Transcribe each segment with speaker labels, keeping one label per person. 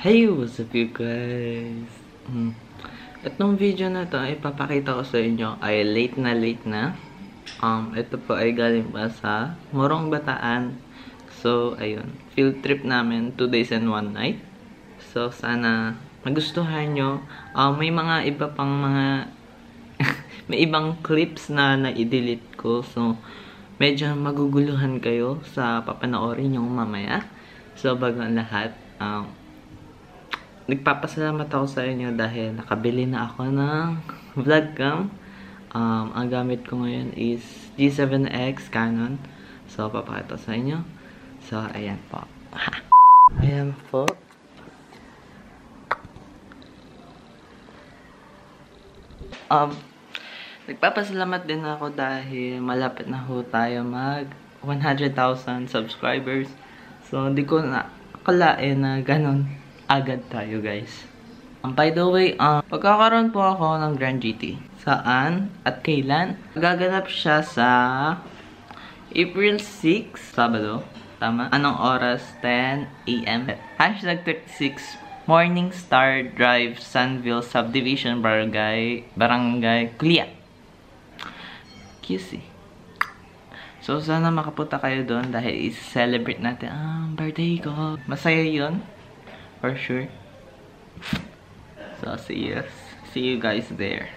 Speaker 1: Hey, what's up you guys? Itong video na to, ipapakita ko sa inyo ay late na. Ito po ay galing pa sa Morong Bataan. So, ayun. Field trip namin, 2 days and 1 night. So, sana magustuhan nyo. May mga iba pang mga may ibang clips na na-delete ko. So, medyo maguguluhan kayo sa papanoorin nyo mamaya. So, bago ang lahat, nagpapasalamat ako sa inyo dahil nakabili na ako ng vlog cam. Ang gamit ko ngayon is G7X Canon. So, papakita sa inyo. So, ayan po. Ayan po. Nagpapasalamat din ako dahil malapit na ho tayo mag 100,000 subscribers. So, hindi ko na akalain na ganon agad tayo, guys. By the way, pagkakaroon po ako ng Grand GT. Saan at kailan? Gaganap siya sa April 6, Sabado. Tama? Anong oras? 10 AM. Hashtag 36 Morningstar Drive, Sunville Subdivision, Barangay Kulia, QC. So, sana makapunta kayo doon dahil i-celebrate natin ang birthday ko. Masaya yun. For sure. So, see you guys there.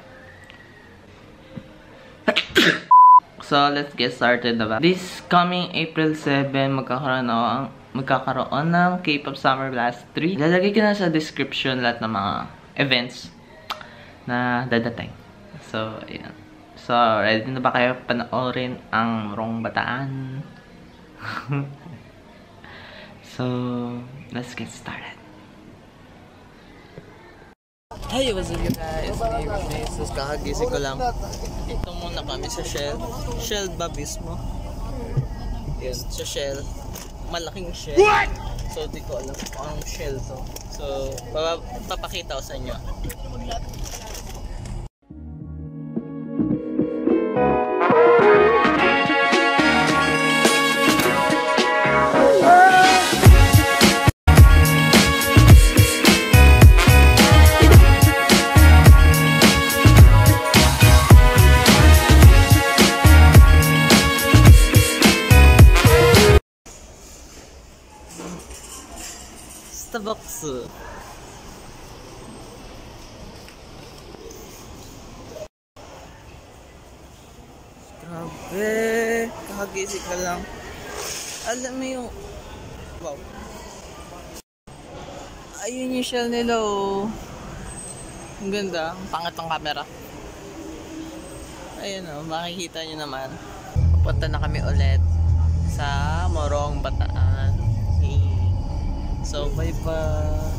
Speaker 1: So, let's get started na ba? This coming April 7, magkakaroon ng K-pop Summer Blast 3. Lalagay ko na sa description lahat ng mga events na dadating. So, ayan. So, ready na ba kayo panoorin ang Morong Bataan? So, let's get started. Hey, what's up guys? So, kakagising ko lang. Ito muna kami sa Shell. Shell ba mismo? Yes, sa Shell. Malaking Shell. What? So, di ko alam kung anong Shell to. So, papakita ko sa inyo. Starbucks. Grabe, kakagising ka lang. Alam mo yung wow. Ayun yung shell nila, oh. Ang ganda, ang pangat ng camera. Ayun, oh, makikita nyo naman. Papunta na kami ulit sa Morong Bataan. So, bye-bye.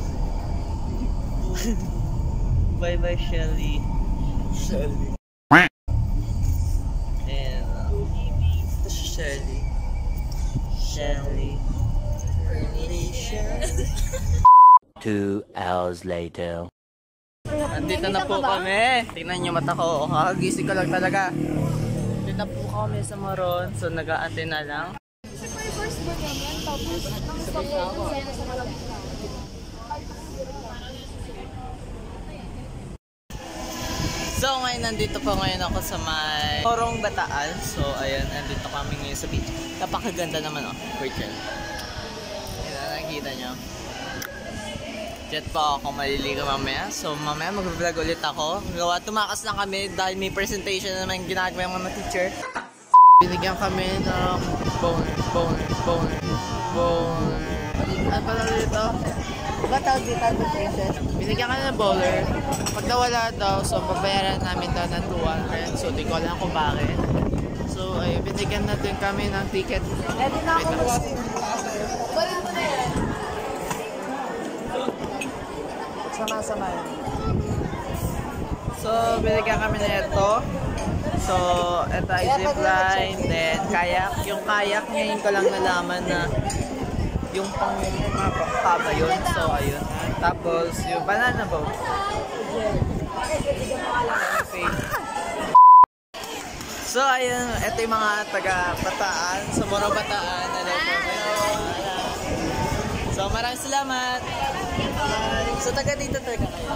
Speaker 1: Bye-bye, Shelly. Shelly. And, Shelly. Shelly. Shelly.
Speaker 2: 2 hours later.
Speaker 1: Nandito na po kami. Tingnan nyo mata ko. Kakagising ko lang talaga. Nandito na po kami sa Moron. So, nag-aantay na lang.
Speaker 3: First mo naman, tapos ang sabi sa malam.
Speaker 1: So, ngayon nandito po ngayon ako sa may Morong Bataan. So, ayan, nandito kami ngayon sa beach. Napakaganda naman, oh. Wait yan. Ayan, nakikita nyo. Jet po ako maliligo mamaya. So, mamaya mag-vlog ulit ako. Tumakas lang kami dahil may presentation naman ginagawa yung mga teacher. Binigyan kami ng boner. Ano pala dito?
Speaker 3: Diba tawag dito ang princess?
Speaker 1: Binigyan kami ng bowler. Pag nawala daw, so babayaran namin daw ng 200. So, di ko alam kung bakit. So, ay binigyan natin kami ng ticket.
Speaker 3: Ready na ako. Balik mo na yan. Sama-sama yan.
Speaker 1: So, binigyan kami na ito. So, ito ay zipline, then kayak. Yung kayak, ngayon ko lang nalaman na yung pang haba yun. So, ayun. Tapos, yung banana boat. Okay. So, ayun. Ito yung mga taga-Bataan. Sa Morong Bataan. So, maraming salamat. So, taga dito talaga kayo?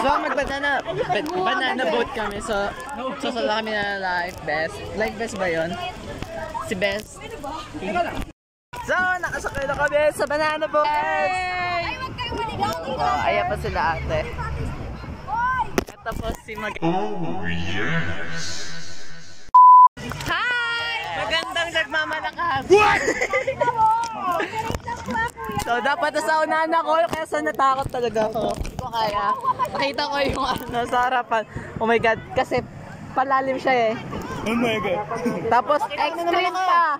Speaker 1: So, banana boat kami. So sasala kami na life vest. Life vest ba yun? Si Best. So, nakasakay na kami sa banana boat!
Speaker 3: Ay, wag kayo maligaw dito!
Speaker 1: Ayan pa sila ate. At tapos si
Speaker 4: Oh, yes!
Speaker 3: Hi!
Speaker 1: Magandang nagmamalakas! So, dapat nasa unahan ako, kaya sa natakot talaga ako. Hindi ko kaya. Nakita ko yung sa harapan. Oh my God, kasi palalim siya eh. Oh my God. Tapos, extreme pa.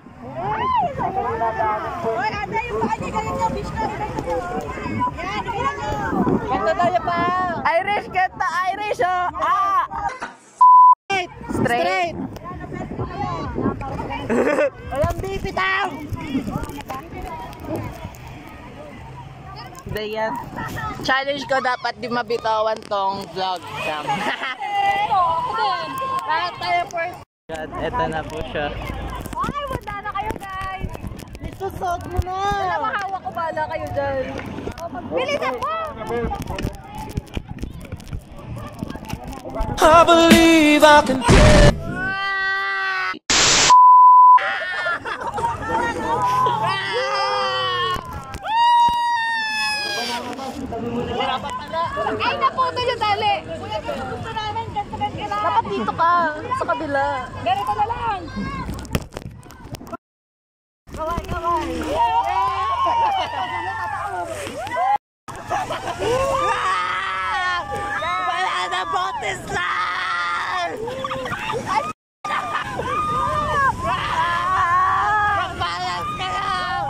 Speaker 3: Hoy, ate, yung paa niya, galing niya, fish na. Yan, galing niya.
Speaker 1: Ganto tayo pa. Irish, ganda, Irish, oh. Ah! Straight. Walang bibitaw. Dayan. Challenge ko dapat di mabitawan tong vlog cam.
Speaker 3: Lahat tayo first.
Speaker 1: God, eto na po siya.
Speaker 3: Ay, wala na kayo, guys.
Speaker 1: Isusot mo na.
Speaker 3: Wala mahawak ko, bala kayo dyan. Bilis ako!
Speaker 2: I believe I can
Speaker 3: Ay, naputo yung tali. Kuya, gusto namin, gantagan ka lang.
Speaker 1: Dapat dito ka, sa kabila.
Speaker 3: Ganito na lang. Kaway.
Speaker 1: Wala na botes lang! Magbalas ka lang!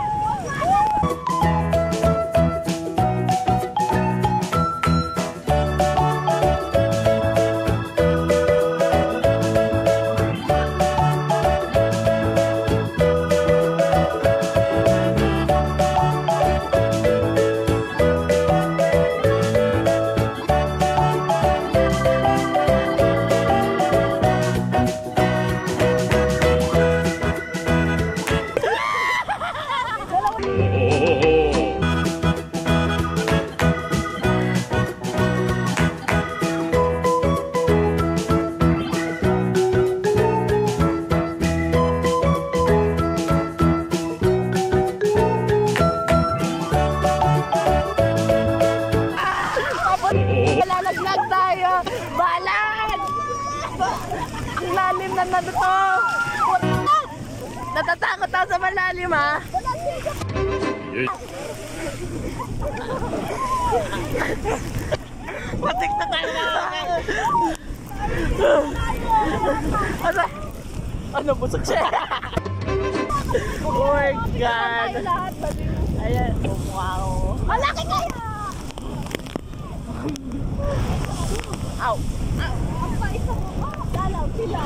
Speaker 1: Lalaglag tayo! Balag! Lalim na to! Natatakot tayo sa malalim ha! Patik na tayo na! Ano? Busog siya! Oh my God! Ayan! Oh, wow!
Speaker 3: Malaki kayo!
Speaker 1: Ow!
Speaker 3: Ang pais mo. Lalaw, sila.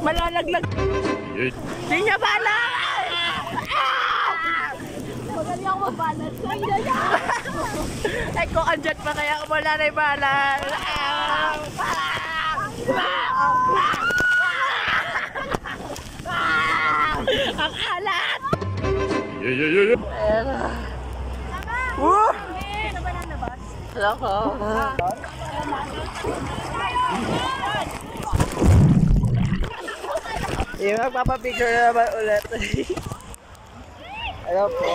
Speaker 1: Malalaglag! Di niya bala!
Speaker 3: Magaling ako magbalas.
Speaker 1: Ay, kung andyan pa kaya wala na yung bala! Ang alat!
Speaker 3: Ano ba nang labas?
Speaker 1: Alam ko. Yung magpapapicture na naman ulit. Hello po.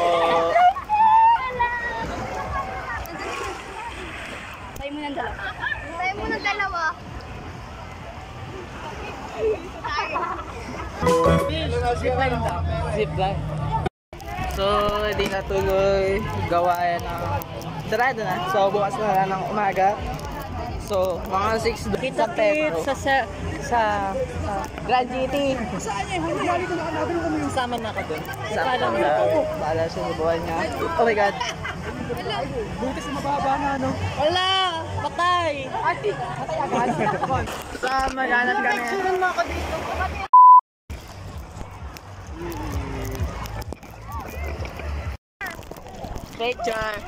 Speaker 3: Tayo mo ng dalawa. Tayo mo ng dalawa.
Speaker 1: Zipline. So, hindi natuloy gawain ng Sarado na. So, bukas na lang ng umaga. So, mga 6 doon sa Petro.
Speaker 5: Sa Grand City.
Speaker 1: Kasama na ako doon. Kasama na ako. Bahala siya sa buhay niya. Oh my God.
Speaker 5: Buti sa mababa na, ano? Wala! Patay! Ati! Patay agad.
Speaker 1: Sa maghanap kami.
Speaker 3: Picturean mo ako dito.
Speaker 1: Picture.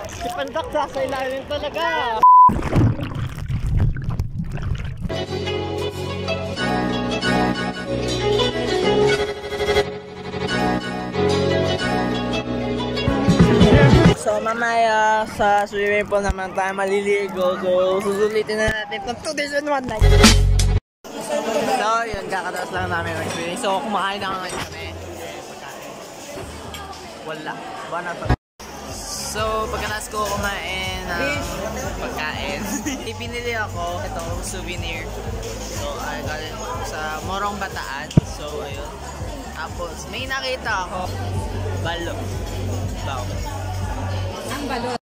Speaker 5: Si Pandak sa ilalim talaga.
Speaker 1: So mamaya sa swimming pool naman tayo maliligo. So susulitin na natin kung 2 days and 1 night. So yun, kakataas lang namin mag-swimming. So kumakain na ngayon kami. Wala. So pagkatapos ko kumain ng pagkain, ipinili ako itong souvenir. So I got it sa Morong Bataan. So ayun. Tapos may nakita ako balot.
Speaker 3: Ang balot.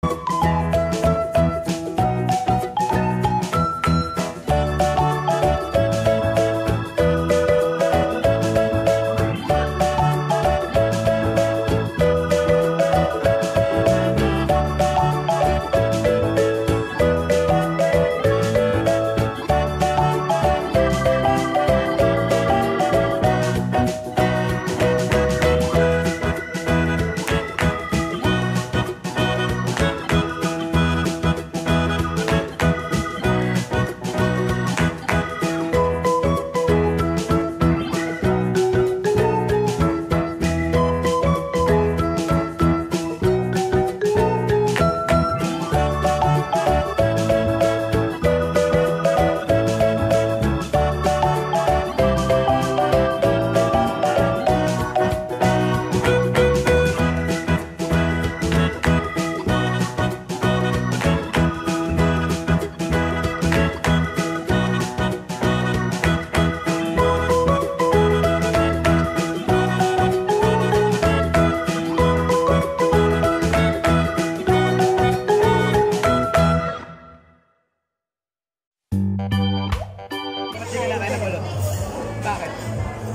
Speaker 5: Bakit?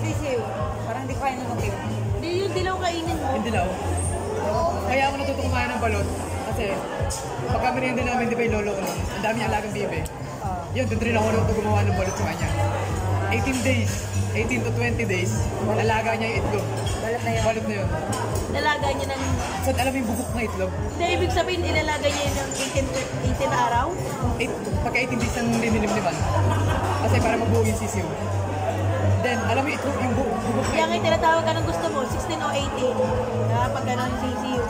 Speaker 3: Sisiw. Parang di kaya naman kayo. Hindi yung dilaw kainin mo.
Speaker 5: Yung dilaw. Kaya ako natuto kumain ng balot. Kasi pag kami rin din namin, di ba yung lolo ko nun? Ang daming alagang bibe. Yun, doon rin ako natuto gumawa ng balot sa kanya. 18 days, 18 to 20 days, alaga niya yung itlog.
Speaker 3: Balot na yun.
Speaker 5: Balot na yun.
Speaker 3: Nalaga niya ng...
Speaker 5: So, alam mo yung bubuk na itlog?
Speaker 3: Hindi, ibig sabihin, ilalaga niya yun ng 18 na araw?
Speaker 5: Pagka 18 days ang linilimliman. Kasi para mabuo yung sisiw. Then, alam mo yung itlog, yung bubuk na
Speaker 3: Kaya
Speaker 5: itlog.
Speaker 3: ngayon tinatawag ka ng gusto mo, 16 o 18. Kapag gano'n sisiw.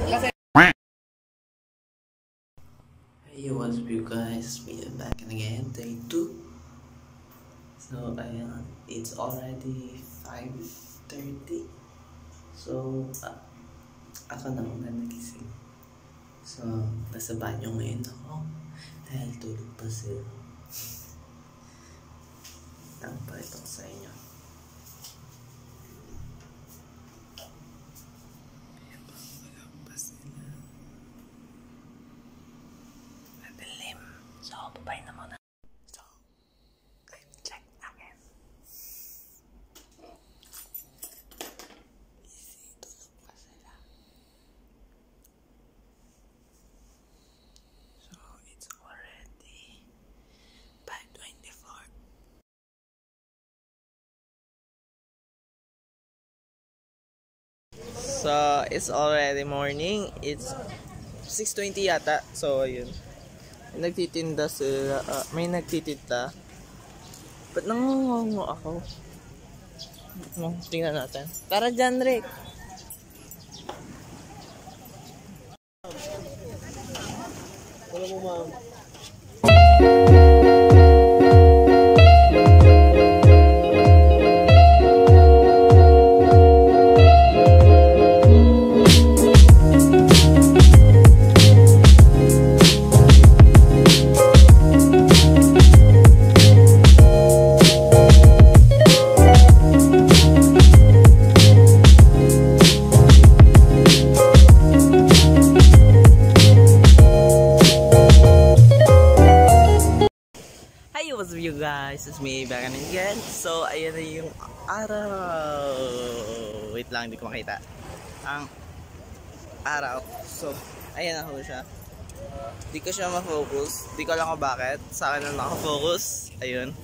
Speaker 5: Kasi,
Speaker 1: Hey, what's up you guys? We are back again, day 2. So, ayan, it's already 5:30. So, ako na una nagising. So, nasa banyo ngayon ako. Dahil tulog pa sila. Pakita ko sa inyo. Tulog pa sila. Madilim. So, babay na muna. So, time check namin. Easy, tulog pa sila. So, it's already 5:24. So, it's already morning. It's 6:20 yata. So, ayun. May nagtitinda sila. May nagtitinda. Ba't nangungungo ako? Tingnan natin. Tara dyan, Rick.
Speaker 5: wala mo ma'am.
Speaker 1: guys, it's me back again. So, ayan na yung araw. Wait lang, hindi ko makita. Ang araw. So, ayan na ho siya. Hindi ko siya ma-focus. Hindi ko alam kung bakit. Sa akin na nakafocus. Ayun.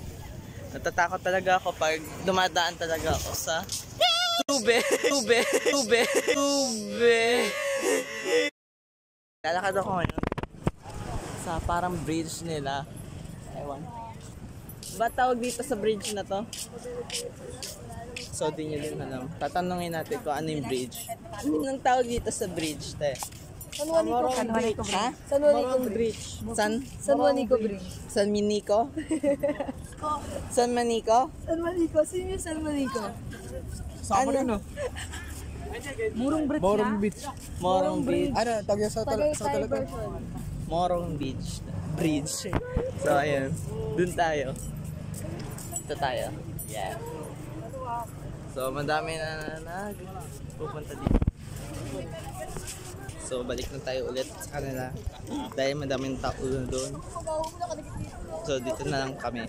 Speaker 1: Natatakot talaga ako pag dumadaan talaga ako sa tube. Lalakad ako ngayon sa parang bridge nila. Ewan. Ba tawag dito sa bridge na to? So, di nyo din alam. Tatanungin natin kung ano yung bridge. Anong tawag dito sa bridge, te?
Speaker 3: San Juanico Bridge.
Speaker 1: Ha?
Speaker 3: San Juanico Bridge.
Speaker 1: San?
Speaker 3: San Juanico Bridge.
Speaker 1: San Minico? San Manico?
Speaker 3: San Juanico. Sino yung San Juanico?
Speaker 5: Sama rin, no?
Speaker 3: Murong Bridge
Speaker 5: Morong Beach.
Speaker 1: Morong Beach.
Speaker 5: Ano, tawag yan sa
Speaker 3: Tagaytay
Speaker 5: talaga.
Speaker 3: version.
Speaker 1: Morong Beach. Bridge. So, ayun. Dun tayo. Ito tayo. Yeah. So, madami na pupunta dito. So, balik na tayo ulit sa kanila. Dahil madaming tao doon. So, dito na lang kami.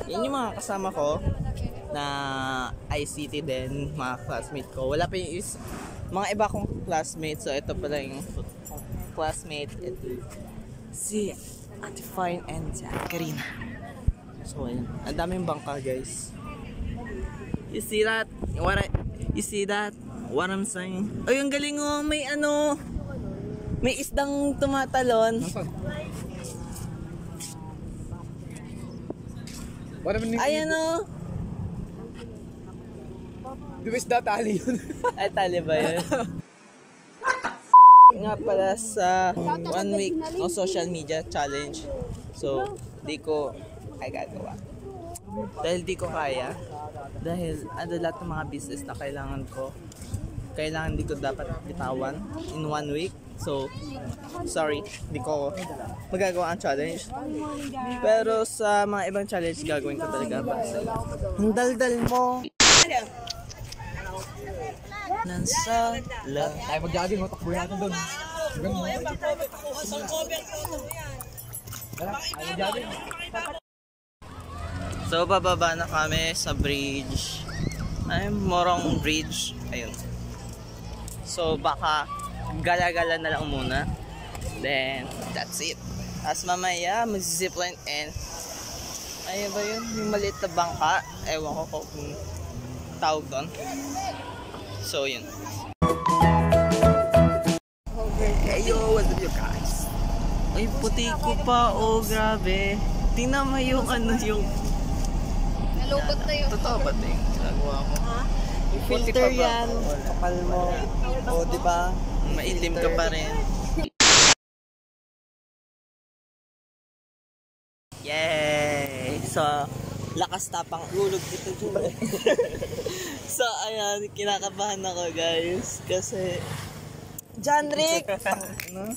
Speaker 1: Yan yung mga kasama ko na ICT din, mga classmate ko. Wala pa yung mga iba kong classmates. So, ito pala yung classmate. Ito si Ate Fine and Karina. So, ayun. Ang daming bangka, guys. You see that? You see that? What I'm saying? Ay, ang galing oh. May ano. May isdang tumatalon.
Speaker 5: Wala naman yung
Speaker 1: Ayan oh.
Speaker 5: Di ba isda tali yun?
Speaker 1: Ay, tali ba yun? Nga pala sa 1 week no social media challenge. So, di ko ay gagawa. Dahil di ko kaya. Dahil ano lahat ng mga business na kailangan di ko dapat bitawan in 1 week. So, sorry, di ko magagawa ang challenge. Pero sa mga ibang challenge, gagawin ko talaga. Ang daldal mo. Nasa love.
Speaker 5: Tayo mag-jogging, takbo natin doon.
Speaker 1: So, bababa na kami sa bridge. Ay, Morong Bridge. Ayun. So, baka gala-gala na lang muna. Then, that's it. As mamaya, mag-zipline and ayun ba yun? Yung maliit na bangka. Ewan ko kung tawag doon. So, yun. Hey, yo, what's up you guys? Ay, puti ko pa. Oh, grabe. Tingnan mo yung ano yung
Speaker 3: Nalupot na yun.
Speaker 1: totoo ba ito yung ginagawa mo?
Speaker 3: Ha?
Speaker 1: Filter yan. Kapal mo. O, diba? Maitim ka pa rin. Yay! So, lakas tapang ulog dito dyan. So, ayan, kinakabahan ako guys. Kasi, John Rick! Ano?